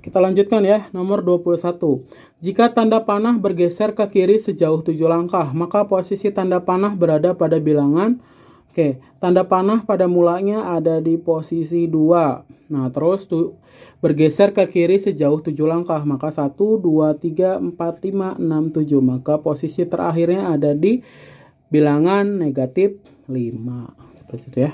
kita lanjutkan ya. Nomor 21. Jika tanda panah bergeser ke kiri sejauh 7 langkah, maka posisi tanda panah berada pada bilangan. Tanda panah pada mulanya ada di posisi 2. Nah, terus bergeser ke kiri sejauh 7 langkah, maka 1, 2, 3, 4, 5, 6, 7. Maka posisi terakhirnya ada di bilangan negatif 5. Seperti itu ya.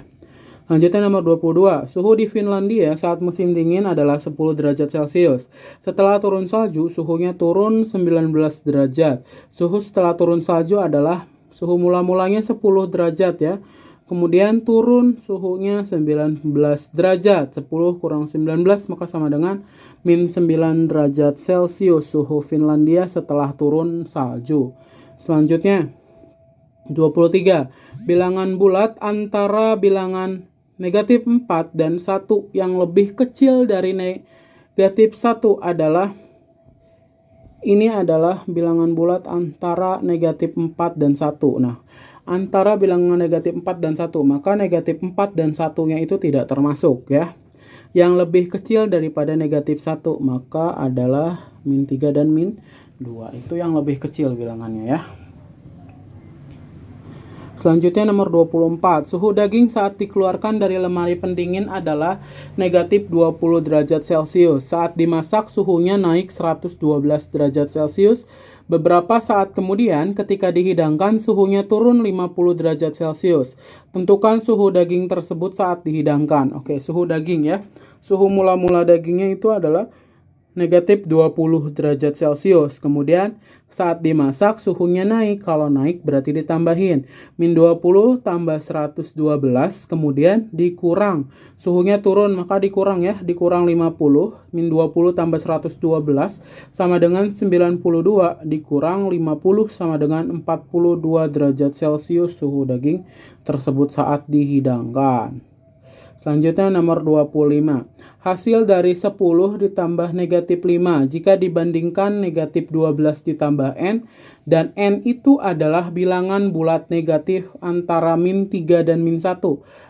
Lanjutnya nomor 22. Suhu di Finlandia saat musim dingin adalah 10 derajat Celcius. Setelah turun salju, suhunya turun 19 derajat. Suhu setelah turun salju adalah suhu mula-mulanya 10 derajat ya. Kemudian turun suhunya 19 derajat. 10 kurang 19 maka sama dengan min 9 derajat Celcius suhu Finlandia setelah turun salju. Selanjutnya 23. Bilangan bulat antara bilangan negatif 4 dan 1 yang lebih kecil dari negatif 1 adalah, ini adalah bilangan bulat antara negatif 4 dan 1. Nah, antara bilangan negatif 4 dan 1, maka negatif 4 dan 1-nya itu tidak termasuk ya. Yang lebih kecil daripada negatif 1, maka adalah min 3 dan min 2. Itu yang lebih kecil bilangannya ya. Selanjutnya nomor 24. Suhu daging saat dikeluarkan dari lemari pendingin adalah negatif 20 derajat Celcius. Saat dimasak suhunya naik 112 derajat Celcius. Beberapa saat kemudian ketika dihidangkan suhunya turun 50 derajat Celcius. Tentukan suhu daging tersebut saat dihidangkan. Suhu daging ya. Suhu mula-mula dagingnya itu adalah negatif 20 derajat Celcius. Kemudian saat dimasak suhunya naik. Kalau naik berarti ditambahin min 20 tambah 112. Kemudian dikurang. Suhunya turun maka dikurang ya. Dikurang 50. Min 20 tambah 112 sama dengan 92. Dikurang 50 sama dengan 42 derajat Celcius suhu daging tersebut saat dihidangkan. Selanjutnya nomor 25. Hasil dari 10 ditambah negatif 5 jika dibandingkan negatif 12 ditambah N, dan N itu adalah bilangan bulat negatif antara min 3 dan min 1.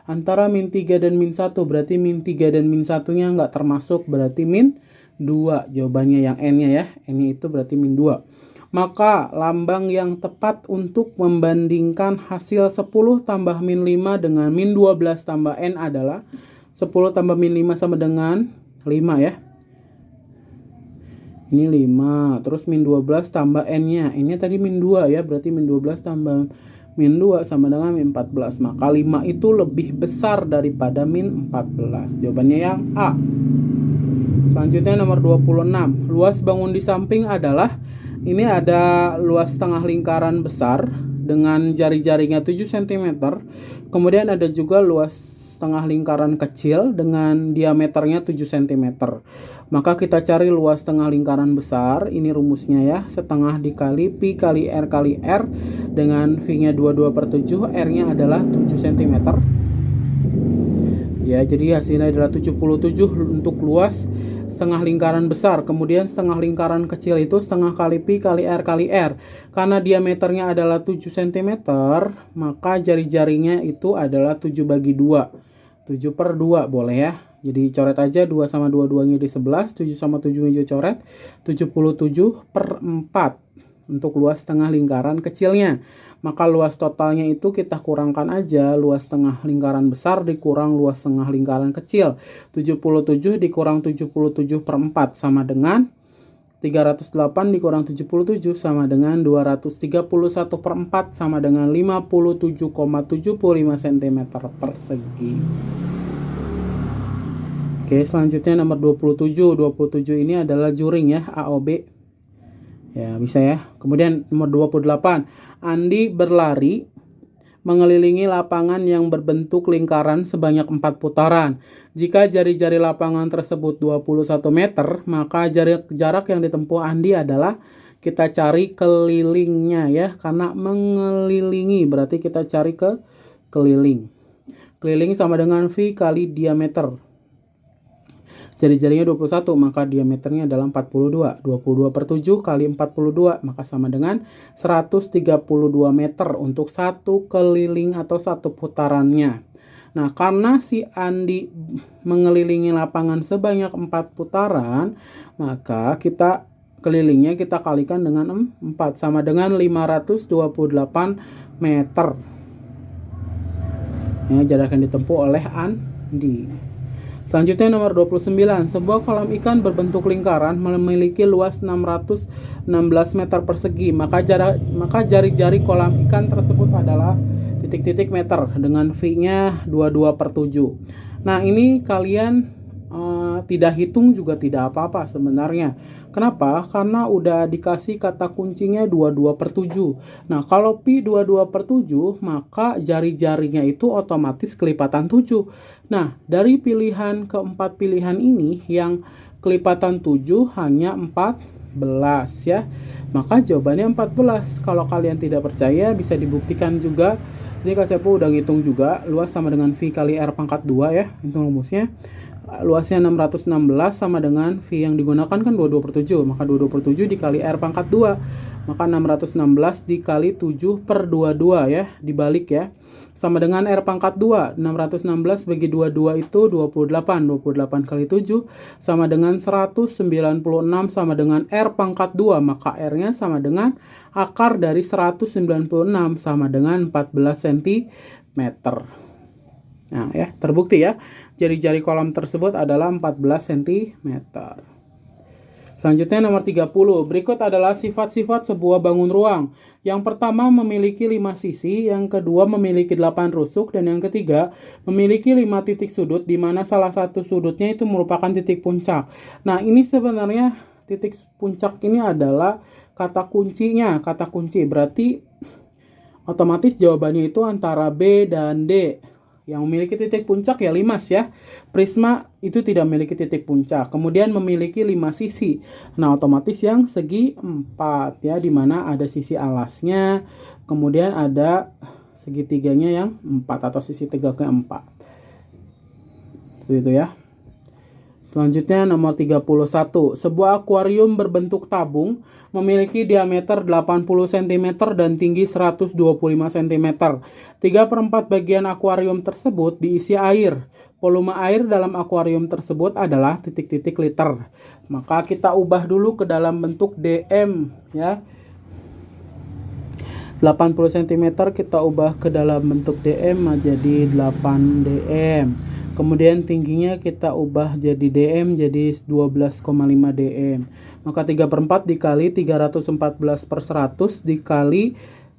Antara min 3 dan min 1 berarti min 3 dan min 1-nya nggak termasuk, berarti min 2. Jawabannya yang N-nya ya. N-nya itu berarti min 2. Maka lambang yang tepat untuk membandingkan hasil 10 tambah min 5 dengan min 12 tambah N adalah 10 tambah min 5 sama dengan 5 ya. Ini 5. Terus min 12 tambah N-nya. N-nya tadi min 2 ya. Berarti min 12 tambah min 2 sama dengan min 14. Maka 5 itu lebih besar daripada min 14. Jawabannya yang A. Selanjutnya nomor 26. Luas bangun di samping adalah, ini ada luas tengah lingkaran besar dengan jari-jarinya 7 cm. Kemudian ada juga luas tengah lingkaran kecil dengan diameternya 7 cm. Maka kita cari luas tengah lingkaran besar. Ini rumusnya ya. Setengah dikali pi kali R kali R dengan V-nya 22/7. R-nya adalah 7 cm. Ya, jadi hasilnya adalah 77 untuk luas setengah lingkaran besar. Kemudian setengah lingkaran kecil itu setengah kali pi kali R kali R. Karena diameternya adalah 7 cm, maka jari-jarinya itu adalah 7 bagi 2. 7/2 boleh ya. Jadi coret aja 2 sama 2-2-nya di 11. 7 sama 7-nya juga coret. 77/4 untuk luas tengah lingkaran kecilnya. Maka luas totalnya itu kita kurangkan aja luas tengah lingkaran besar dikurang luas tengah lingkaran kecil. 77 dikurang 77/4 sama dengan 308 dikurang 77 sama dengan 231/4 sama dengan 57,75 cm persegi. Selanjutnya nomor 27. 27 ini adalah juring ya, A O B. Ya, bisa ya. Kemudian nomor 28. Andi berlari mengelilingi lapangan yang berbentuk lingkaran sebanyak 4 putaran. Jika jari-jari lapangan tersebut 21 meter, maka jarak yang ditempuh Andi adalah, kita cari kelilingnya ya. Karena mengelilingi berarti kita cari ke keliling. Keliling sama dengan V kali diameter. Jari-jarinya 21, maka diameternya adalah 42. 22/7 kali 42, maka sama dengan 132 meter untuk satu keliling atau satu putarannya. Nah, karena si Andi mengelilingi lapangan sebanyak 4 putaran, maka kita kelilingnya kita kalikan dengan 4 sama dengan 528 meter. Ya, jarak yang ditempuh oleh Andi. Selanjutnya nomor 29, sebuah kolam ikan berbentuk lingkaran memiliki luas 616 meter persegi, maka jari-jari kolam ikan tersebut adalah titik-titik meter dengan V-nya 22/7. Nah, ini kalian tidak hitung juga tidak apa-apa sebenarnya. Kenapa? Karena udah dikasih kata kuncinya 22/7. Nah, kalau Pi 22/7, maka jari-jarinya itu otomatis kelipatan 7. Nah, dari pilihan keempat pilihan ini yang kelipatan 7 hanya 14 ya. Maka jawabannya 14. Kalau kalian tidak percaya bisa dibuktikan juga. Ini Kak Sepo udah ngitung juga, luas sama dengan V kali R pangkat 2 ya, hitung rumusnya. Luasnya 616 sama dengan V yang digunakan kan 22/7, maka 22/7 dikali R pangkat 2, maka 616 dikali 7/22 ya, dibalik ya, sama dengan R pangkat 2. 616 bagi 22 itu 28, 28 kali 7 sama dengan 196 sama dengan R pangkat 2, maka R-nya sama dengan akar dari 196 sama dengan 14 cm. Nah ya, terbukti ya, jari-jari kolam tersebut adalah 14 cm. Selanjutnya nomor 30, berikut adalah sifat-sifat sebuah bangun ruang. Yang pertama memiliki 5 sisi, yang kedua memiliki 8 rusuk, dan yang ketiga memiliki 5 titik sudut, di mana salah satu sudutnya itu merupakan titik puncak. Nah, ini sebenarnya titik puncak ini adalah kata kuncinya, kata kunci, berarti otomatis jawabannya itu antara B dan D. Yang memiliki titik puncak ya limas ya. Prisma itu tidak memiliki titik puncak. Kemudian memiliki 5 sisi. Nah, otomatis yang segi 4 ya, dimana ada sisi alasnya. Kemudian ada segitiganya yang 4 atau sisi tegaknya 4. Seperti itu ya. Selanjutnya nomor 31. Sebuah akuarium berbentuk tabung memiliki diameter 80 cm dan tinggi 125 cm. 3/4 bagian akuarium tersebut diisi air. Volume air dalam akuarium tersebut adalah titik-titik liter. Maka kita ubah dulu ke dalam bentuk dm ya. 80 cm kita ubah ke dalam bentuk dm jadi 8 dm. Kemudian tingginya kita ubah jadi dm jadi 12,5 dm. Maka 3/4 dikali 314/100 dikali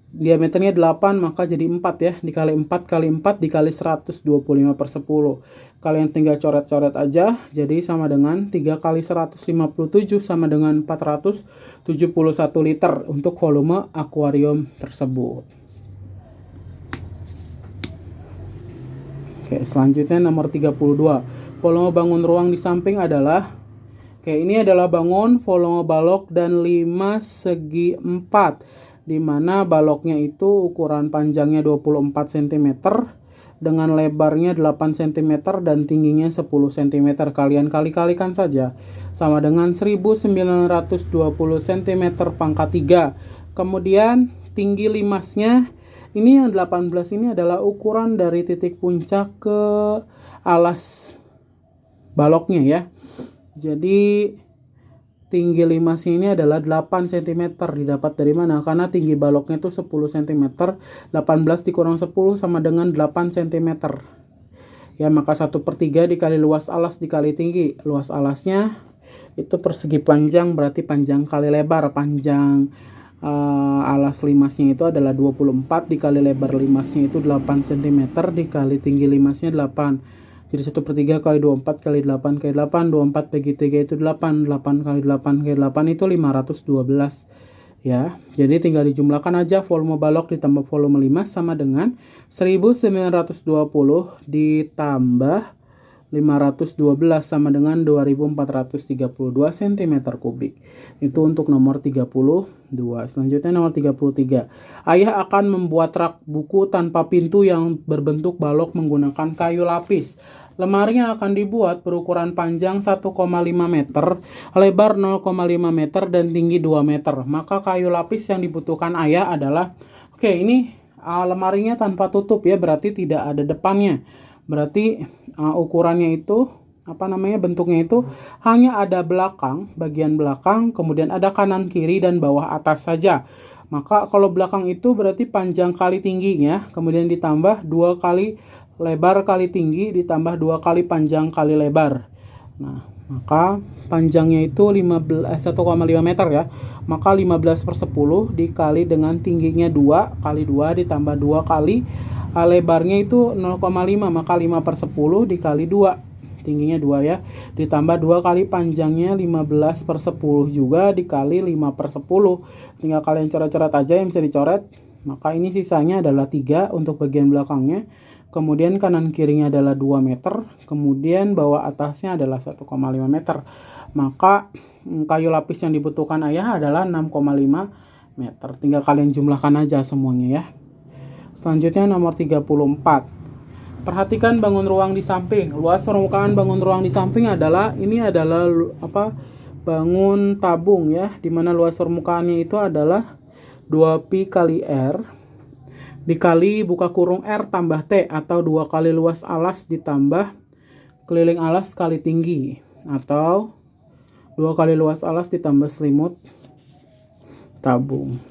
diameternya 8, maka jadi 4 ya. Dikali 4 kali 4 dikali 125/10. Kalian tinggal coret-coret aja. Jadi sama dengan 3 kali 157 sama dengan 471 liter untuk volume akuarium tersebut. Oke, selanjutnya nomor 32. Volume bangun ruang di samping adalah, oke, ini adalah bangun, volume balok, dan 5 segi 4. Di mana baloknya itu ukuran panjangnya 24 cm dengan lebarnya 8 cm dan tingginya 10 cm. Kalian kali-kalikan saja. Sama dengan 1920 cm pangkat 3. Kemudian tinggi limasnya, ini yang 18 ini adalah ukuran dari titik puncak ke alas baloknya ya. Jadi tinggi limasnya ini adalah 8 cm. Didapat dari mana? Karena tinggi baloknya itu 10 cm. 18 dikurang 10 sama dengan 8 cm. Ya, maka 1/3 dikali luas alas dikali tinggi. Luas alasnya itu persegi panjang, berarti panjang kali lebar. Panjang alas limasnya itu adalah 24 dikali lebar limasnya itu 8 cm dikali tinggi limasnya 8. Jadi 1/3 kali 24 kali 8 kali 8, 24 bagi 3 itu 8, 8 kali 8 kali 8 itu 512 ya. Jadi tinggal dijumlahkan aja, volume balok ditambah volume limas sama dengan 1920 ditambah 512 sama dengan 2432 cm3. Itu untuk nomor 32. Selanjutnya nomor 33. Ayah akan membuat rak buku tanpa pintu yang berbentuk balok menggunakan kayu lapis. Lemarinya akan dibuat berukuran panjang 1,5 meter, lebar 0,5 meter, dan tinggi 2 meter. Maka kayu lapis yang dibutuhkan ayah adalah, oke, ini lemarinya tanpa tutup ya, berarti tidak ada depannya. Berarti ukurannya itu bentuknya itu hanya ada belakang, bagian belakang, kemudian ada kanan kiri dan bawah atas saja. Maka kalau belakang itu berarti panjang kali tingginya, kemudian ditambah 2 kali lebar kali tinggi, ditambah 2 kali panjang kali lebar. Nah, maka panjangnya itu 1,5 meter ya. Maka 15/10 dikali dengan tingginya 2 kali 2 ditambah 2 kali lebarnya itu 0,5, maka 5/10 dikali 2, tingginya 2 ya, ditambah 2 kali panjangnya 15/10 juga dikali 5/10. Tinggal kalian coret-coret aja yang bisa dicoret. Maka ini sisanya adalah 3 untuk bagian belakangnya. Kemudian kanan kirinya adalah 2 meter, kemudian bawah atasnya adalah 1,5 meter. Maka kayu lapis yang dibutuhkan ayah adalah 6,5 meter. Tinggal kalian jumlahkan aja semuanya ya. Selanjutnya nomor 34. Perhatikan bangun ruang di samping. Luas permukaan bangun ruang di samping adalah bangun tabung ya, dimana luas permukaannya itu adalah 2pi kali R dikali buka kurung R tambah T, atau 2 kali luas alas ditambah keliling alas kali tinggi, atau 2 kali luas alas ditambah selimut tabung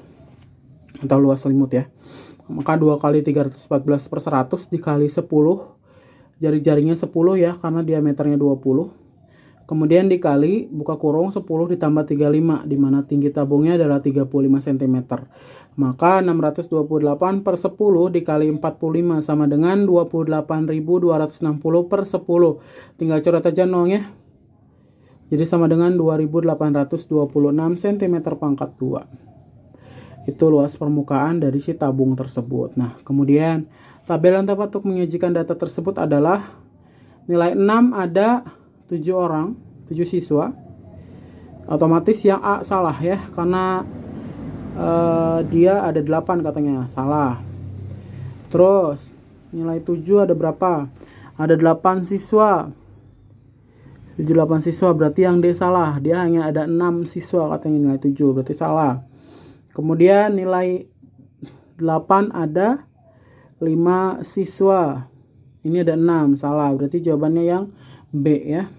atau luas selimut ya. Maka 2 kali 314/100 dikali 10, jari-jarinya 10 ya karena diameternya 20. Kemudian dikali buka kurung 10 ditambah 35, dimana tinggi tabungnya adalah 35 cm. Maka 628/10 dikali 45 sama dengan 28.260/10. Tinggal coret aja nolnya. Jadi sama dengan 2826 cm pangkat 2. Itu luas permukaan dari si tabung tersebut. Nah, kemudian tabel yang tepat untuk menyajikan data tersebut adalah nilai 6 ada 7 orang, 7 siswa. Otomatis yang A salah ya, karena dia ada 8 katanya, salah. Terus nilai 7 ada berapa? Ada 8 siswa. 8 siswa berarti yang D salah. Dia hanya ada 6 siswa katanya, nilai 7 berarti salah. Kemudian nilai 8 ada 5 siswa. Ini ada 6, salah. Berarti jawabannya yang B ya.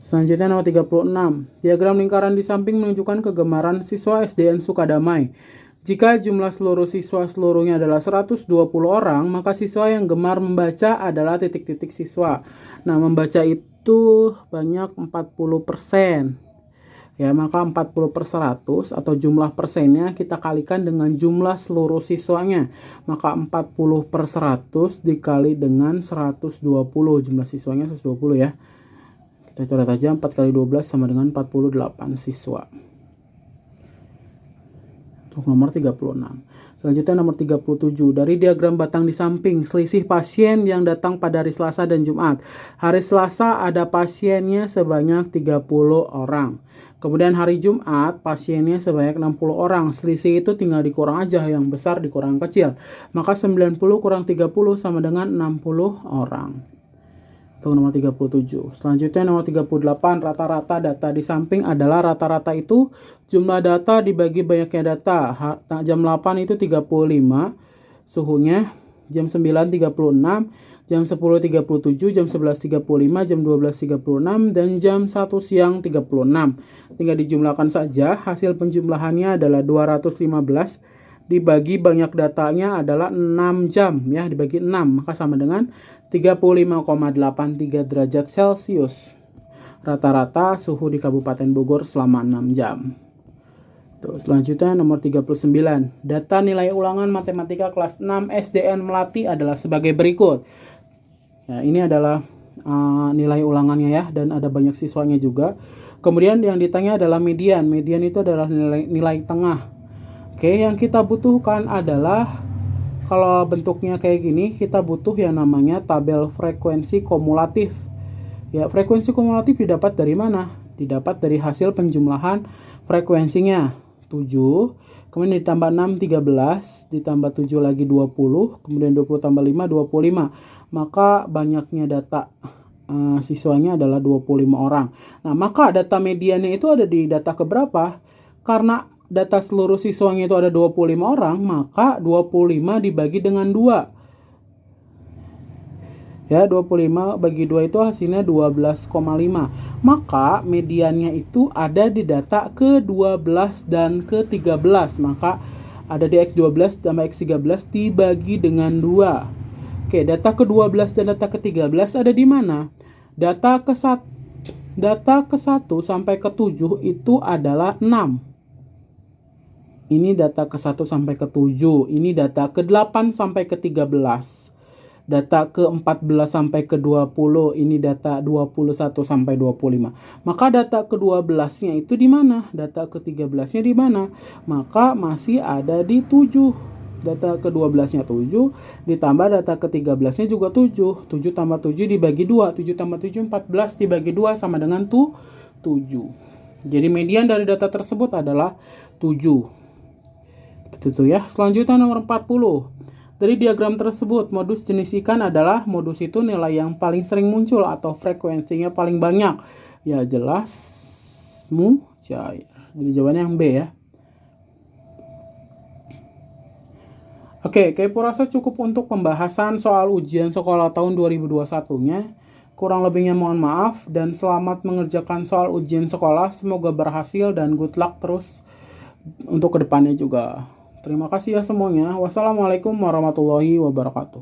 Selanjutnya nomor 36. Diagram lingkaran di samping menunjukkan kegemaran siswa SDN Sukadamai. Jika jumlah seluruh siswa seluruhnya adalah 120 orang, maka siswa yang gemar membaca adalah titik-titik siswa. Nah, membaca itu banyak 40%. Ya, maka 40/100 atau jumlah persennya kita kalikan dengan jumlah seluruh siswanya. Maka 40/100 dikali dengan 120. Jumlah siswanya 120 ya. Kita coret aja, 4 kali 12 sama dengan 48 siswa. Untuk nomor 36. Selanjutnya nomor 37. Dari diagram batang di samping, selisih pasien yang datang pada hari Selasa dan Jumat. Hari Selasa ada pasiennya sebanyak 30 orang. Kemudian hari Jumat pasiennya sebanyak 60 orang. Selisih itu tinggal dikurang aja, yang besar dikurang kecil. Maka 90 kurang 30 sama dengan 60 orang. Itu nomor 37. Selanjutnya nomor 38. Rata-rata data di samping adalah rata-rata itu jumlah data dibagi banyaknya data. Jam 8 itu 35 suhunya, jam 9 36, jam 10 37, jam 11 35, jam 12 36, dan jam 1 siang 36. Tinggal dijumlahkan saja. Hasil penjumlahannya adalah 215 dibagi banyak datanya adalah 6 jam ya, dibagi 6 maka sama dengan 35,83 derajat Celcius. Rata-rata suhu di Kabupaten Bogor selama 6 jam. Tuh, selanjutnya nomor 39. Data nilai ulangan matematika kelas 6 SDN Melati adalah sebagai berikut. Ya, ini adalah nilai ulangannya ya, dan ada banyak siswanya juga. Kemudian yang ditanya adalah median. Median itu adalah nilai tengah. Oke, yang kita butuhkan adalah, kalau bentuknya kayak gini, kita butuh yang namanya tabel frekuensi kumulatif. Ya, frekuensi kumulatif didapat dari mana? Didapat dari hasil penjumlahan frekuensinya. 7, kemudian ditambah 6, 13, ditambah 7 lagi 20, kemudian 20 tambah 5, 25. Maka banyaknya data siswanya adalah 25 orang. Nah, maka data mediannya itu ada di data keberapa? Karena data seluruh siswanya itu ada 25 orang, maka 25 dibagi dengan 2. Ya, 25 bagi 2 itu hasilnya 12,5. Maka mediannya itu ada di data ke-12 dan ke-13. Maka ada di X12 tambah X13 dibagi dengan 2. Oke, data ke-12 dan data ke-13 ada di mana? Data ke-1 sampai ke-7 itu adalah 6. Ini data ke-1 sampai ke-7. Ini data ke-8 sampai ke-13. Data ke-14 sampai ke-20, ini data 21 sampai 25. Maka data ke-12-nya itu di mana? Data ke-13-nya di mana? Maka masih ada di 7. Data ke-12-nya 7, ditambah data ke-13-nya juga 7. 7 tambah 7 dibagi 2. 7 tambah 7, 14 dibagi 2 sama dengan 7. Jadi median dari data tersebut adalah 7. Betul ya. Selanjutnya nomor 40. Dari diagram tersebut, modus jenis ikan adalah modus itu nilai yang paling sering muncul atau frekuensinya paling banyak. Ya jelas mujair. Jadi jawabannya yang B ya. Oke, Kepo rasa cukup untuk pembahasan soal ujian sekolah tahun 2021-nya. Kurang lebihnya mohon maaf dan selamat mengerjakan soal ujian sekolah. Semoga berhasil dan good luck terus untuk kedepannya juga. Terima kasih ya semuanya. Wassalamualaikum warahmatullahi wabarakatuh.